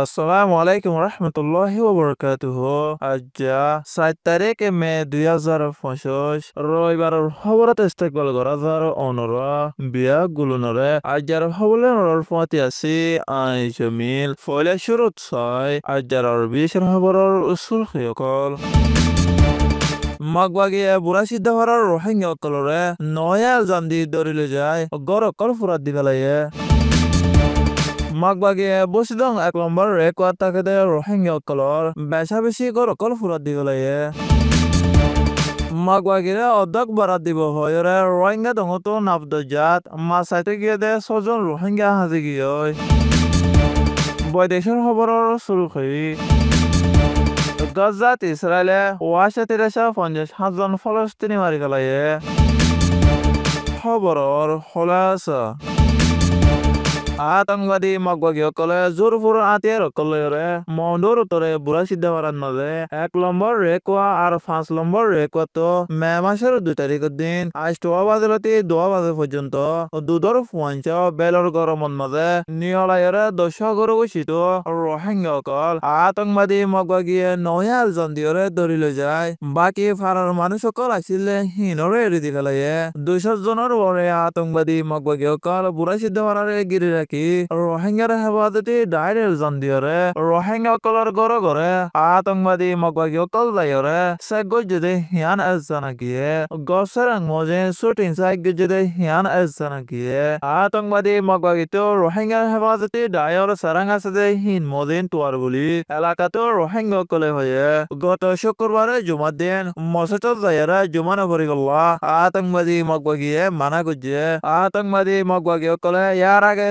আসসালামু আলাইকুম রহমতুল্লাহি ওয়া বারাকাতুহু। আজ ৭ তারিখ মে ২০২৫ রবিবারের খবরত ইস্তেকবাল করা যার অনরা বিয়া গুলনরে আজার খবরের ফতি আছি আই জমিল ফলে শুরুত ছয় আজার বিশের খবরের উসুল খয়কল মাগবাগিয়ে বুড়া সিদ্ধা হওয়ার রোহিঙ্গা অকলরে নয়াল জান্দি দরিলে যায় গরকল ফুরাত দিবেলাইয়ে মাগবাগিয়ে বসিদং ১ নম্বর রেকোয়ার তাকে রোহিঙ্গা অকলর বেশা বেশি গরকল ফুরাত দিবেলাইয়ে মাগবাগিরে অধ্যক বারাত দিব হয় রোহিঙ্গা দঙতো নাবদজাত মাসাইতে গিয়ে দে ৬ জন রোহিঙ্গা হাজি গিয়ে বৈদেশের খবরের শুরু করি গাজাত ইসরায়েলে ৫৭জন ফলস্তিনি মারি গেলাইয়ে খবরের খোলাসা আতঙ্কবাদী মগবাগীসকলে জোৰপোৰ আতিয়াৰসকলে মন্দৰ উত্তৰে বুঢ়া চিদ্ধা কৰাৰ মাজে ১ নম্বৰ ৰেকোৱা আৰু ৫ নম্বৰ ৰেকোৱাটো মে মাসের ২ তাৰিখৰ দিন আজ ২ বাজে ২ বাজে পর্যন্ত দুধর ফুৱাঞ্চ বেলৰ গৰমৰ মাজে নিয়লাইৰে ১০ গৰু গৈছিত রোহিঙ্গাসকল আতঙ্কবাদী মগবাগীয়ে নয়াল জন্দিয়ৰে ধৰি লৈ যায় বাকী ফাৰাৰ মানুহসকল আছিলে হিনৰে এৰি দি পেলাইয়ে ২০০ জনৰ বৰে আতঙ্কবাদী মগবাগীসকল বুঢ়া চিদ্ধা কৰাৰে গিৰি কি রোহিঙ্গার হেফাজতে ডাইরেল জন্দিয়রে রোহিঙ্গা অকলর গড়ে গড়ে আতঙ্কবাদী মগবাগী অকল যাইরে সাইগজদে হিয়ান এজানা গিয়ে গসের মজে শুটিং সাইগজদে হিয়ান এজানা গিয়ে আতঙ্কবাদী মগবাগী তো রোহিঙ্গার হেফাজতে ডাইর সারাং আছে যে হিন মদিন তোয়ার বলি এলাকাতে রোহিঙ্গা অকলে হয়ে গত শুক্রবারে জুমার দিন মসজিদ যাইরে জুমা নভরি গল্লা আতঙ্কবাদী মগবাগীয়ে মানা গুজে আতঙ্কবাদী মগবাগী অকলে ইয়ার আগে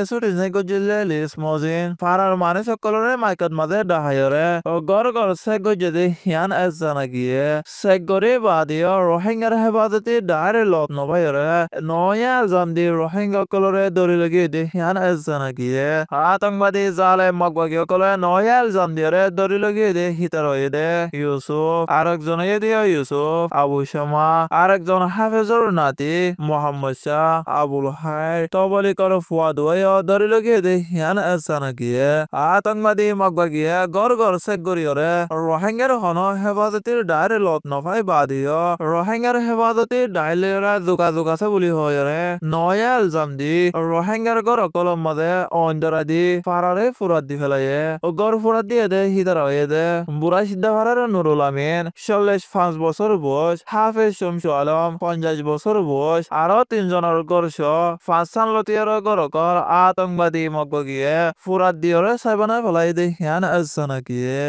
গজিলে লিস মজিন ফারার মানুষ সকলরে মাইকত মাঝে ডাহাইরে গড় গড় শেখ গজে হিয়ান এজানা গিয়ে শেখ গরে বাদিও রোহিঙ্গার হেফাজতে ডাইরে লত নবাইরে নয়া জান্দি রোহিঙ্গা সকলরে দরি লগিয়ে দে হিয়ান এজানা গিয়ে আতঙ্কবাদী জালে মগবাগী সকলে নয়াল জান্দিরে দরি লগিয়ে দে হিতার হয়ে দে ইউসুফ আরেকজন দিয়ে ইউসুফ আবু শামা আরেকজন হাফেজর নাতি মোহাম্মদ শাহ আবুল হাই তবলি কর ফুয়াদ ধরি লগে দে হিয়ান এসানা গিয়ে আতঙ্কবাদী মগবাগিয়ে গড় গড় চেক গরিয়রে রোহিঙ্গার হন হেফাজতির ডাইরে লত নফাই বাদিও রোহিঙ্গার হেফাজতির ডাইলেরা যোগাযোগ আছে বুলি হয়রে নয়াল জামদি রোহিঙ্গার গড় কলম মাঝে অন্দরা দি ফারারে ফুরাত দি ফেলাইয়ে গড় ফুরাত দিয়ে দে হিতার হয়ে দে বুড়া সিদ্ধা ফারার নুরুল আমিন ৪৫ বছর বয়স হাফেজ শমসু আলম ৫০ বছর বয়স আরো ৩ জনের গড় ৫ সান লতিয়ার গড় কর আতঙ্কবাদী মগবাগিয়ে ফুরাত দিয়রে সাইবানা ফেলাই দে হিয়ান এজানা গিয়ে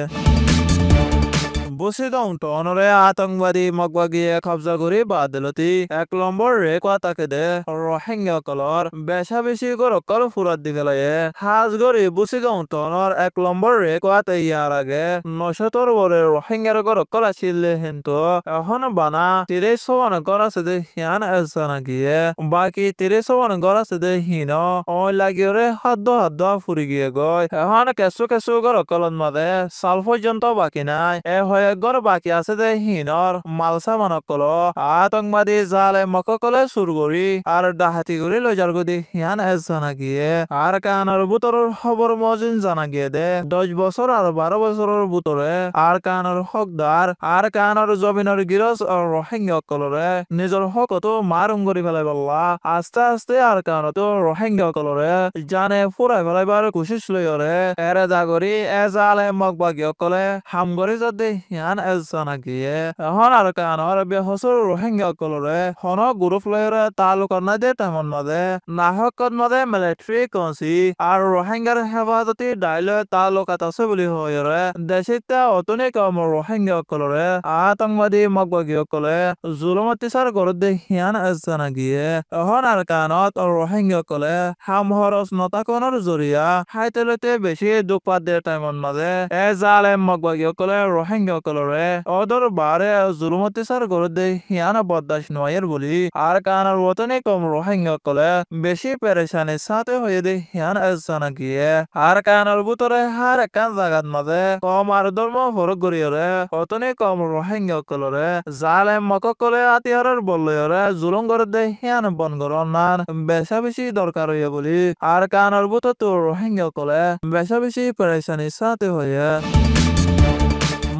বসিদং টনরে আতঙ্কবাদী মগবাগিয়ে কবজা করে বাদলতি ১ নম্বর রেকোয়া তাকে দে রোহিঙ্গা কলর বেশা বেশি গরকল ফুরাত দি গেলায়ে হাজ গরি বসিদং টনর ১ নম্বর রেকোয়াতে ইয়ার আগে ৯০০ বরে রোহিঙ্গার গরকল আসিলে হিন্তু এখন বানা ৩০ গর আছে দে হিয়ান এজানা গিয়ে বাকি ৩০ গর আছে দে হিন ওই লাগিয়রে হাদ্দ ফুরি গিয়ে গয় এখন কেঁচু গরকলত মাদে সাল পর্যন্ত বাকি নাই গড় বাকি আছে যে হিনর মালসা মানকল আতঙ্কবাদী জালে মককলে সুর করি আর ডাহাতি করে লৈ যার গদি হিয়ান এজানা গিয়ে আর কানার বুতরের খবর মজিন জানা গিয়ে দে ১০ বছর আর ১২ বছরের বুতরে আর কানার হকদার আর কানার জমিনের গিরস রোহিঙ্গা কলরে নিজের হকতো মারুম করি ফেলাই বললা আস্তে আস্তে আর কানতো রোহিঙ্গা কলরে জানে ফুরাই ফেলাইবার কোশিশ লইরে এরে জাগরি এজালে মগবাগী কলে হাম করে যদি হিয়ান এজানা গিয়ে এখন আর কানর বেহসর রোহিঙ্গা কলরে হন গ্রুপ লয়রে তালুকর না দে তেমন মাদে নাহকত মাদে মিলিটারি কনসি আর রোহিঙ্গার হেফাজতি ডাইলে তালুকাত আছে বুলি হয়রে দেশিতা অতনে কম রোহিঙ্গা কলরে আতঙ্কবাদী মগবাগী কলে জুলুম অত্যাচার করে দে হিয়ান এজানা গিয়ে এখন আর কানত রোহিঙ্গা কলে হাম হরস নতাকনের জরিয়া হাইতেলতে বেশি দুঃখ পাত দে তেমন মাদে এ জালেম মগবাগী কলে রোহিঙ্গা কলরে ওদর বারে জুলুমতি সার করে দে হিয়ানা বদাস নয়ের বলি আর কানার ওতনে কম রোহিঙ্গা কলে বেশি পেরেশানির সাথে হয়ে দে হিয়ান এসানা গিয়ে আর কানার ভিতরে হার একান জাগাত মাঝে কম আর ধর্ম ফরক গড়িয়রে অতনে কম রোহিঙ্গা কলরে জালেম মক কলে আতিয়ারের বললয়রে জুলুম করে দে হিয়ান বন গরনার বেশা বেশি দরকার হইয়া বলি আর কানার ভিতর তো রোহিঙ্গা কলে বেশা বেশি পেরেশানির সাথে হইয়া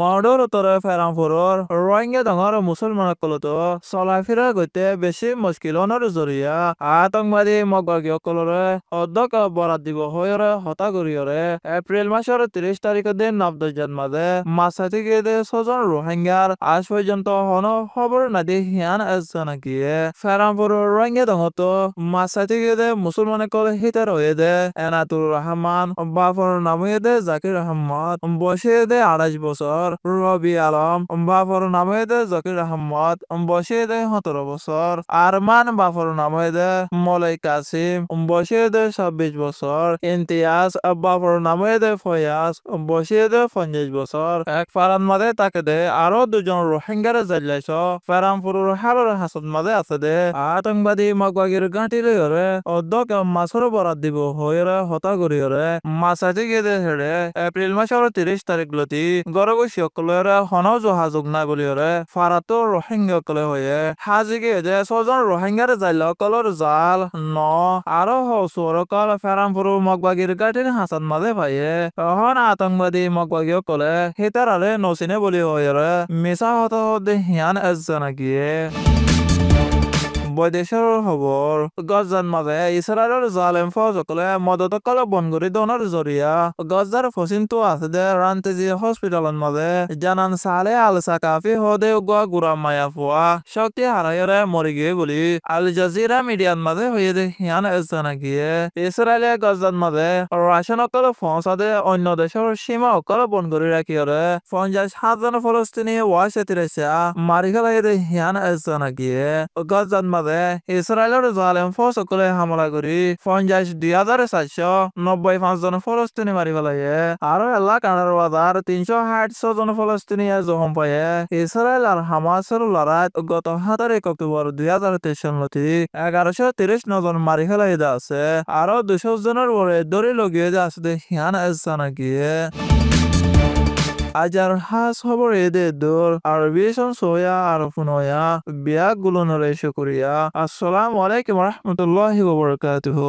মর্ডর তরে ফেরাম ফরর রোহিঙ্গা ডঙর মুসলমান কলতো চলাফেরা গইতে বেশি মুশকিল অনর জরিয়া আতঙ্কবাদী মগবাগী কলরে অধ্যক্ষ বরাত দিব হয়রে হতা করিয়রে এপ্রিল মাসের 30 তারিখ দিন নবদজাত মাঝে মাসা থেকে দে 6 জন রোহিঙ্গার আজ পর্যন্ত হন খবর না দিয়ে হিয়ান এসনা গিয়ে ফেরাম ফরর রোহিঙ্গা ডঙত মাসা থেকে দে মুসলমান কল হিতার হয়ে দে এনাতুর রহমান বাফর নামে দে জাকির আহমদ বসে দে 28 বছর রবি আলম বাফর নামে দে জাকির আহমদ বসে দে 17 বছর আরমান বাফর নামে দে মলাই কাসিম বসে দে 26 বছর ইমতিয়াজ বাফর নামে দে ফয়াজ বসে দে 50 বছর এক ফারান মাদে তাকে দে আরো দুজন রোহিঙ্গার জাইলাইছ ফেরামপুরের হালর হাসত মাদে আছে দে আতঙ্কবাদী মগবাগির গাঁটি লইরে অধ্যক্ষ মাছর বরাত দিব হইরে হতা করিয়রে মাছাতে গিয়ে দে হেড়ে এপ্রিল মাসের 30 তারিখ লতি গরগো সকলের হন যোগাযোগ নাই বলিয়রে ফারাতো রোহিঙ্গা কলে হয়ে হাজিকে যে 6 জন রোহিঙ্গার জাইল কলর জাল ন আরো হসুর কল ফেরামপুর মগবাগির গাটির হাসান মাঝে ভাইয়ে হন আতঙ্কবাদী মগবাগী কলে হিতারালে নসিনে বলি হয়ে মিশা হত হতে হিয়ান এসনা গিয়ে বৈদেশের খবর গজার মাঝে ইসরায়েলের জালেম ফৌজসকলে মদতকলে বনগুড়ি দনের জরিয়া গজার ফসিনতো আছে দে রান্তেজি হসপিটালের মাঝে জানান সালে আল সাকাফি হদে গুড়া মায়া ফুয়া শক্তি হারাইরে মরি গিয়ে বলি আল জাজিরা মিডিয়ার মাঝে হয়ে দে হিয়ান এসনা গিয়ে ইসরায়েলে গজার মাঝে রাশিয়ান অকলে ফৌসাদে অন্য দেশের সীমা অকলে বনগুড়ি রাখিয়রে 50,000 জন ফলস্তিনি ওয়াশে তিরেসা মারি খেলাই দে হিয়ান এসনা গিয়ে গজার মাঝে ইসরায়েলের জালেম ফৌজসকলে হামলা করি 50,2,495 জন ফলস্তিনি মারি ফেলাইয়ে আর এলাকার বাজার 360 জন ফলস্তিনি জখম পায়ে ইসরায়েল আর হামাসের লড়াই গত 17 অক্টোবর 2023 সালতি 1139 জন মারি ফেলাই আছে আরো 200 জনের পরে দড়ি লগিয়ে আছে হিয়ান এসানা গিয়ে আজার হাস খবর এদে দূর আর বিশন সোয়া আর ফুনয়া বিয়া গুলো নরে শুকরিয়া আসসালামু আলাইকুম রহমতুল্লাহি ওয়া বারাকাতুহু।